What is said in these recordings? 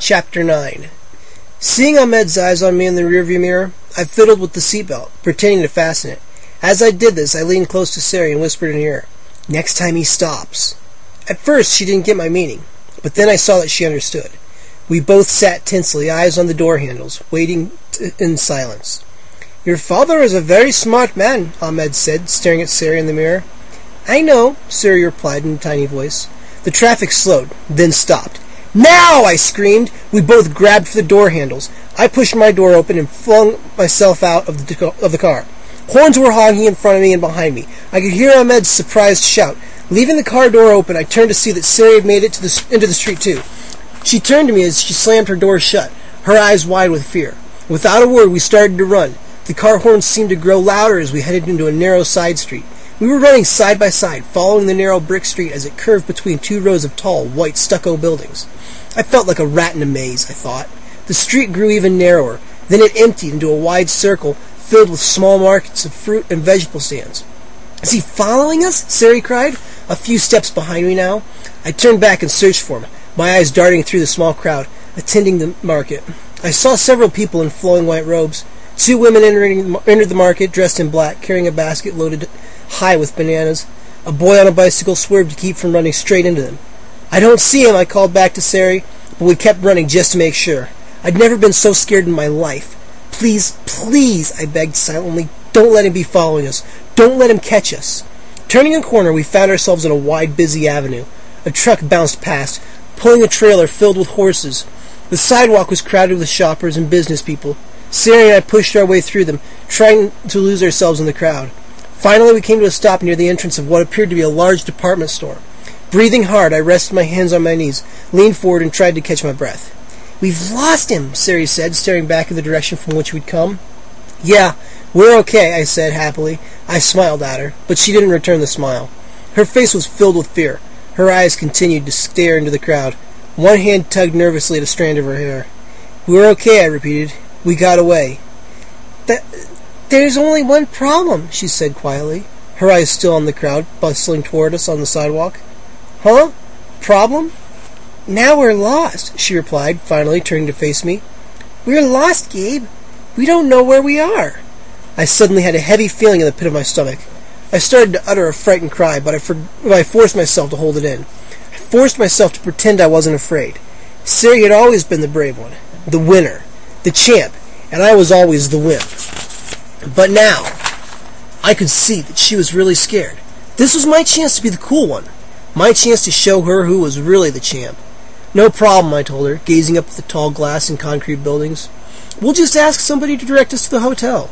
Chapter 9. Seeing Ahmed's eyes on me in the rearview mirror, I fiddled with the seatbelt, pretending to fasten it. As I did this, I leaned close to Sari and whispered in her ear, "Next time he stops." At first, she didn't get my meaning, but then I saw that she understood. We both sat tensely, eyes on the door handles, waiting in silence. "Your father is a very smart man," Ahmed said, staring at Sari in the mirror. "I know," Sari replied in a tiny voice. The traffic slowed, then stopped. "Now!" I screamed. We both grabbed for the door handles. I pushed my door open and flung myself out of the car. Horns were honking in front of me and behind me. I could hear Ahmed's surprised shout. Leaving the car door open, I turned to see that Sari had made it into the street too. She turned to me as she slammed her door shut, her eyes wide with fear. Without a word, we started to run. The car horns seemed to grow louder as we headed into a narrow side street. We were running side by side, following the narrow brick street as it curved between two rows of tall, white stucco buildings. I felt like a rat in a maze, I thought. The street grew even narrower. Then it emptied into a wide circle filled with small markets of fruit and vegetable stands. "Is he following us?" Sari cried. A few steps behind me now. I turned back and searched for him, my eyes darting through the small crowd attending the market. I saw several people in flowing white robes. Two women entered the market, dressed in black, carrying a basket loaded high with bananas. A boy on a bicycle swerved to keep from running straight into them. "I don't see him," I called back to Sari, but we kept running just to make sure. I'd never been so scared in my life. "Please, please," I begged silently, "don't let him be following us. Don't let him catch us." Turning a corner, we found ourselves in a wide, busy avenue. A truck bounced past, pulling a trailer filled with horses. The sidewalk was crowded with shoppers and business people. Sari and I pushed our way through them, trying to lose ourselves in the crowd. Finally, we came to a stop near the entrance of what appeared to be a large department store. Breathing hard, I rested my hands on my knees, leaned forward, and tried to catch my breath. "We've lost him," Sari said, staring back in the direction from which we'd come. "Yeah, we're okay," I said happily. I smiled at her, but she didn't return the smile. Her face was filled with fear. Her eyes continued to stare into the crowd. One hand tugged nervously at a strand of her hair. "We're okay," I repeated. "We got away." "There's only one problem," she said quietly, her eyes still on the crowd bustling toward us on the sidewalk. "Huh? Problem?" "Now we're lost," she replied, finally turning to face me. "We're lost, Gabe. We don't know where we are." I suddenly had a heavy feeling in the pit of my stomach. I started to utter a frightened cry, but I forced myself to hold it in. I forced myself to pretend I wasn't afraid. Sari had always been the brave one, the winner, the champ, and I was always the wimp. But now, I could see that she was really scared. This was my chance to be the cool one. My chance to show her who was really the champ. "No problem," I told her, gazing up at the tall glass and concrete buildings. "We'll just ask somebody to direct us to the hotel."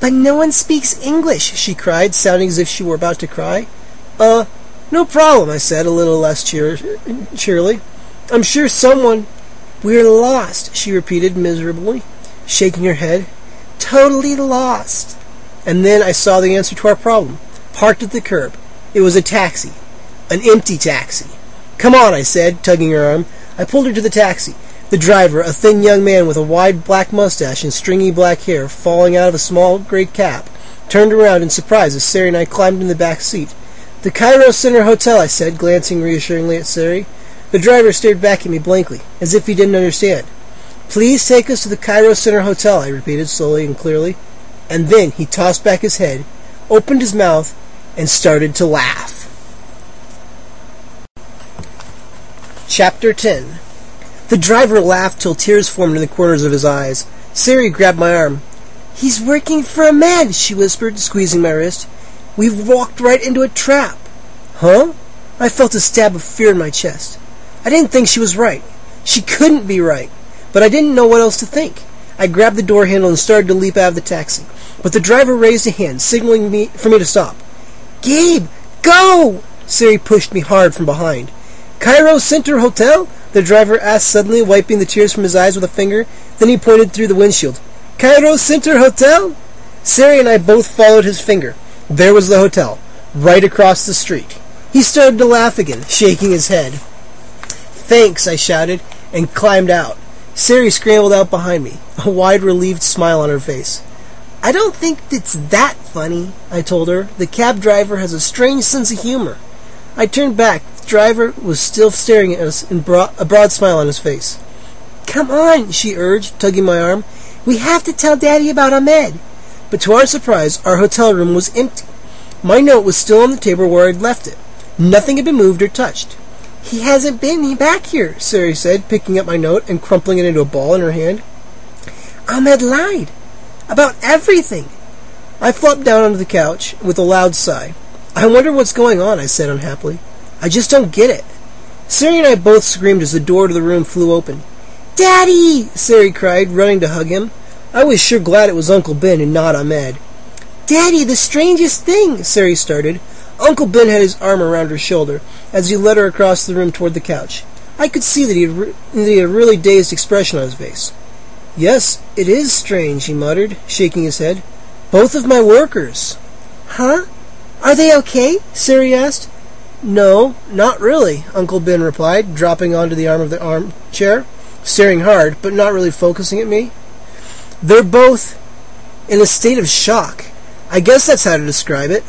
"But no one speaks English," she cried, sounding as if she were about to cry. No problem," I said, a little less cheerily. "I'm sure someone—" "We're lost," she repeated miserably, shaking her head. "Totally lost." And then I saw the answer to our problem, parked at the curb. It was a taxi. An empty taxi. "Come on," I said, tugging her arm. I pulled her to the taxi. The driver, a thin young man with a wide black mustache and stringy black hair falling out of a small gray cap, turned around in surprise as Sari and I climbed in the back seat. "The Cairo Center Hotel," I said, glancing reassuringly at Sari. The driver stared back at me blankly, as if he didn't understand. "Please take us to the Cairo Center Hotel," I repeated slowly and clearly. And then he tossed back his head, opened his mouth, and started to laugh. Chapter 10. The driver laughed till tears formed in the corners of his eyes. Sari grabbed my arm. "He's working for Ahmed," she whispered, squeezing my wrist. "We've walked right into a trap." "Huh?" I felt a stab of fear in my chest. I didn't think she was right. She couldn't be right. But I didn't know what else to think. I grabbed the door handle and started to leap out of the taxi. But the driver raised a hand, signaling for me to stop. "Gabe, go!" Sari pushed me hard from behind. "Cairo Center Hotel?" the driver asked suddenly, wiping the tears from his eyes with a finger. Then he pointed through the windshield. "Cairo Center Hotel?" Sari and I both followed his finger. There was the hotel, right across the street. He started to laugh again, shaking his head. "Thanks," I shouted, and climbed out. Sari scrambled out behind me, a wide, relieved smile on her face. "I don't think it's that funny," I told her. "The cab driver has a strange sense of humor." I turned back. The driver was still staring at us, a broad smile on his face. "Come on," she urged, tugging my arm. "We have to tell Daddy about Ahmed." But to our surprise, our hotel room was empty. My note was still on the table where I'd left it. Nothing had been moved or touched. "He hasn't been back here," Sari said, picking up my note and crumpling it into a ball in her hand. "Ahmed lied. About everything." I flopped down onto the couch with a loud sigh. "I wonder what's going on," I said unhappily. "I just don't get it." Sari and I both screamed as the door to the room flew open. "Daddy!" Sari cried, running to hug him. I was sure glad it was Uncle Ben and not Ahmed. "Daddy, the strangest thing," Sari started. Uncle Ben had his arm around her shoulder as he led her across the room toward the couch. I could see that he had a really dazed expression on his face. "Yes, it is strange," he muttered, shaking his head. "Both of my workers." "Huh? Are they okay?" Sari asked. "No, not really," Uncle Ben replied, dropping onto the arm of the armchair, staring hard, but not really focusing at me. "They're both in a state of shock. I guess that's how to describe it."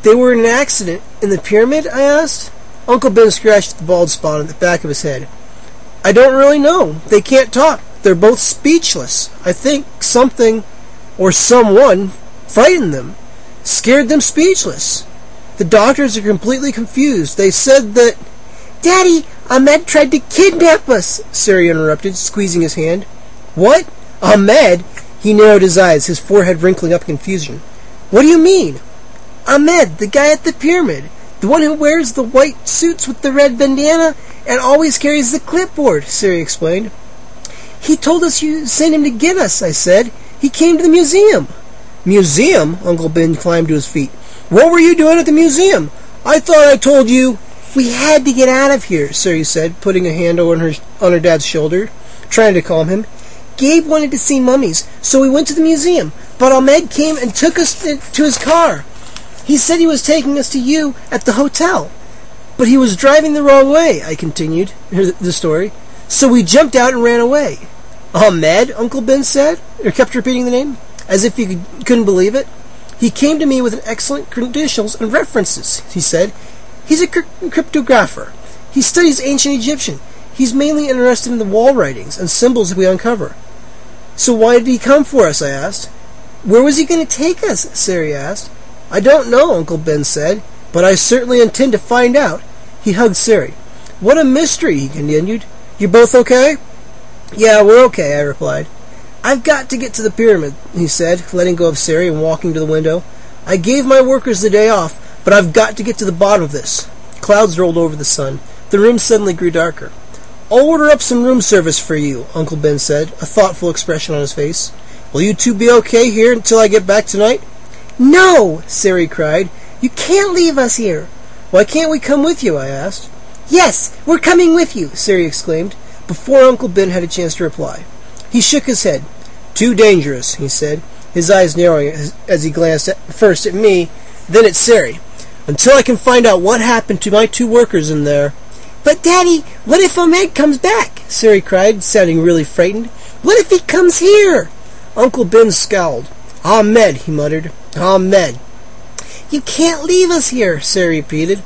"They were in an accident in the pyramid?" I asked. Uncle Ben scratched the bald spot on the back of his head. "I don't really know. They can't talk. They're both speechless. I think something or someone frightened them, scared them speechless. The doctors are completely confused. They said that—" "Daddy, Ahmed tried to kidnap us," Sari interrupted, squeezing his hand. "What? Ahmed?" He narrowed his eyes, his forehead wrinkling up in confusion. "What do you mean?" "Ahmed, the guy at the pyramid. The one who wears the white suits with the red bandana and always carries the clipboard," Sari explained. "He told us you sent him to get us," I said. "He came to the museum." "Museum?" Uncle Ben climbed to his feet. "What were you doing at the museum? I thought I told you—" "We had to get out of here," Sari said, putting a hand on her dad's shoulder, trying to calm him. "Gabe wanted to see mummies, so we went to the museum, but Ahmed came and took us to his car. He said he was taking us to you at the hotel. But he was driving the wrong way," I continued the story. "So we jumped out and ran away." "Ahmed?" Uncle Ben said, or kept repeating the name, as if he couldn't believe it. "He came to me with excellent credentials and references," he said. "He's a cryptographer. He studies ancient Egyptian. He's mainly interested in the wall writings and symbols we uncover." "So why did he come for us?" I asked. "Where was he going to take us?" Sari asked. "I don't know," Uncle Ben said, "but I certainly intend to find out." He hugged Sari. "What a mystery," he continued. "You both okay?" "Yeah, we're okay," I replied. "I've got to get to the pyramid," he said, letting go of Sari and walking to the window. "I gave my workers the day off, but I've got to get to the bottom of this." Clouds rolled over the sun. The room suddenly grew darker. "I'll order up some room service for you," Uncle Ben said, a thoughtful expression on his face. "Will you two be okay here until I get back tonight?" "No!" Sari cried. "You can't leave us here." "Why can't we come with you?" I asked. "Yes, we're coming with you," Sari exclaimed, before Uncle Ben had a chance to reply. He shook his head. "Too dangerous," he said, his eyes narrowing as he glanced first at me, then at Sari. "Until I can find out what happened to my two workers in there." "But, Daddy, what if Ahmed comes back?" Sari cried, sounding really frightened. "What if he comes here?" Uncle Ben scowled. "Ahmed," he muttered. "Ahmed." "You can't leave us here," Sari repeated.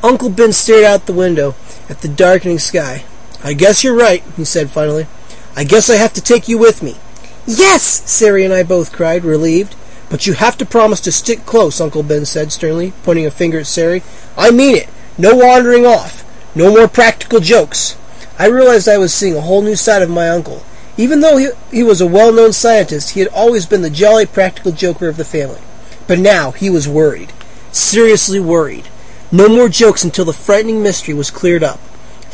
Uncle Ben stared out the window at the darkening sky. "I guess you're right," he said finally. "I guess I have to take you with me." "Yes!" Sari and I both cried, relieved. "But you have to promise to stick close," Uncle Ben said sternly, pointing a finger at Sari. "I mean it. No wandering off. No more practical jokes." I realized I was seeing a whole new side of my uncle. Even though he was a well-known scientist, he had always been the jolly practical joker of the family. But now he was worried. Seriously worried. No more jokes until the frightening mystery was cleared up.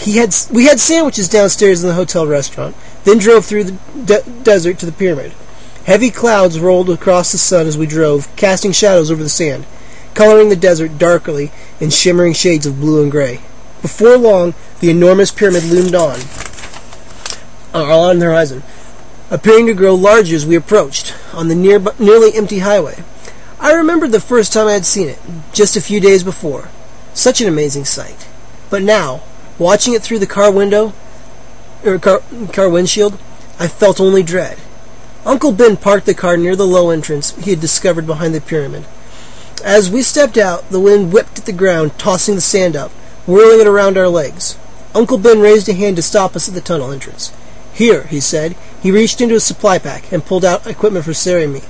We had sandwiches downstairs in the hotel restaurant, then drove through the desert to the pyramid. Heavy clouds rolled across the sun as we drove, casting shadows over the sand, coloring the desert darkly in shimmering shades of blue and gray. Before long, the enormous pyramid loomed on the horizon, appearing to grow larger as we approached, on the nearly empty highway. I remembered the first time I had seen it, just a few days before. Such an amazing sight. But now, watching it through the car windshield, I felt only dread. Uncle Ben parked the car near the low entrance he had discovered behind the pyramid. As we stepped out, the wind whipped at the ground, tossing the sand up, whirling it around our legs. Uncle Ben raised a hand to stop us at the tunnel entrance. Here, he said. He reached into his supply pack and pulled out equipment for Sarah and me.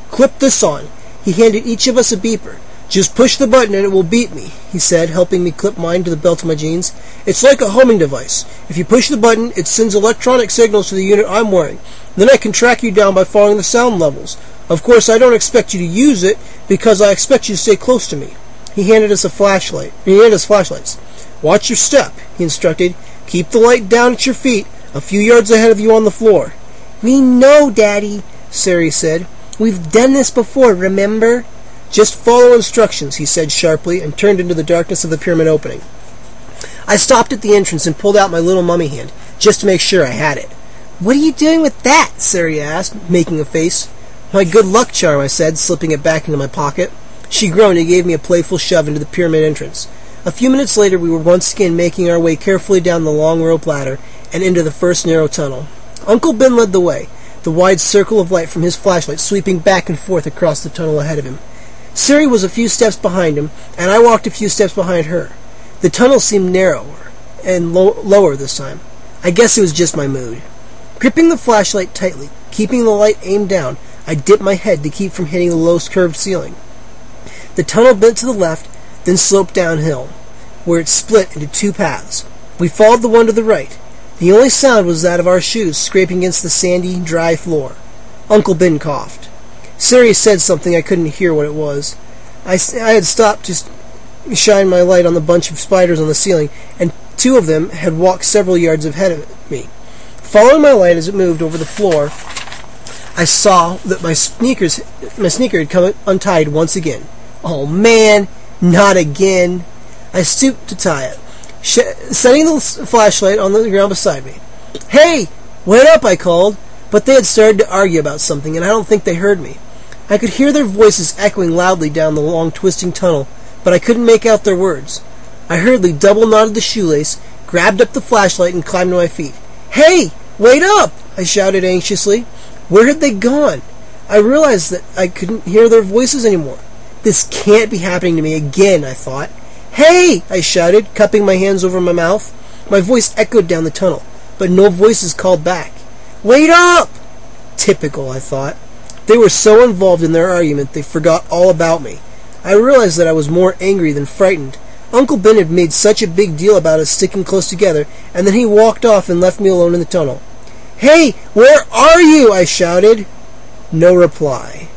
Clip this on. He handed each of us a beeper. Just push the button and it will beep me, he said, helping me clip mine to the belt of my jeans. It's like a homing device. If you push the button, it sends electronic signals to the unit I'm wearing. Then I can track you down by following the sound levels. Of course, I don't expect you to use it, because I expect you to stay close to me. He handed us a flashlight. He handed us flashlights. Watch your step, he instructed. Keep the light down at your feet, a few yards ahead of you on the floor. We know, Daddy, Sari said. We've done this before, remember? Just follow instructions, he said sharply, and turned into the darkness of the pyramid opening. I stopped at the entrance and pulled out my little mummy hand, just to make sure I had it. What are you doing with that? Sari asked, making a face. My good luck charm, I said, slipping it back into my pocket. She groaned and gave me a playful shove into the pyramid entrance. A few minutes later, we were once again making our way carefully down the long rope ladder and into the first narrow tunnel. Uncle Ben led the way, the wide circle of light from his flashlight sweeping back and forth across the tunnel ahead of him. Sari was a few steps behind him, and I walked a few steps behind her. The tunnel seemed narrower and lower this time. I guess it was just my mood. Gripping the flashlight tightly, keeping the light aimed down, I dipped my head to keep from hitting the low curved ceiling. The tunnel bent to the left, then sloped downhill, where it split into two paths. We followed the one to the right. The only sound was that of our shoes scraping against the sandy, dry floor. Uncle Ben coughed. Sari said something I couldn't hear what it was. I had stopped to shine my light on the bunch of spiders on the ceiling, and two of them had walked several yards ahead of me. Following my light as it moved over the floor, I saw that my sneaker had come untied once again. Oh man, not again. I stooped to tie it, setting the flashlight on the ground beside me. Hey, wait up, I called, but they had started to argue about something, and I don't think they heard me. I could hear their voices echoing loudly down the long, twisting tunnel, but I couldn't make out their words. I hurriedly double-knotted the shoelace, grabbed up the flashlight, and climbed to my feet. Hey, wait up! I shouted anxiously. Where had they gone? I realized that I couldn't hear their voices anymore. This can't be happening to me again, I thought. Hey! I shouted, cupping my hands over my mouth. My voice echoed down the tunnel, but no voices called back. Wait up! Typical, I thought. They were so involved in their argument they forgot all about me. I realized that I was more angry than frightened. Uncle Ben had made such a big deal about us sticking close together, and then he walked off and left me alone in the tunnel. Hey, where are you? I shouted. No reply.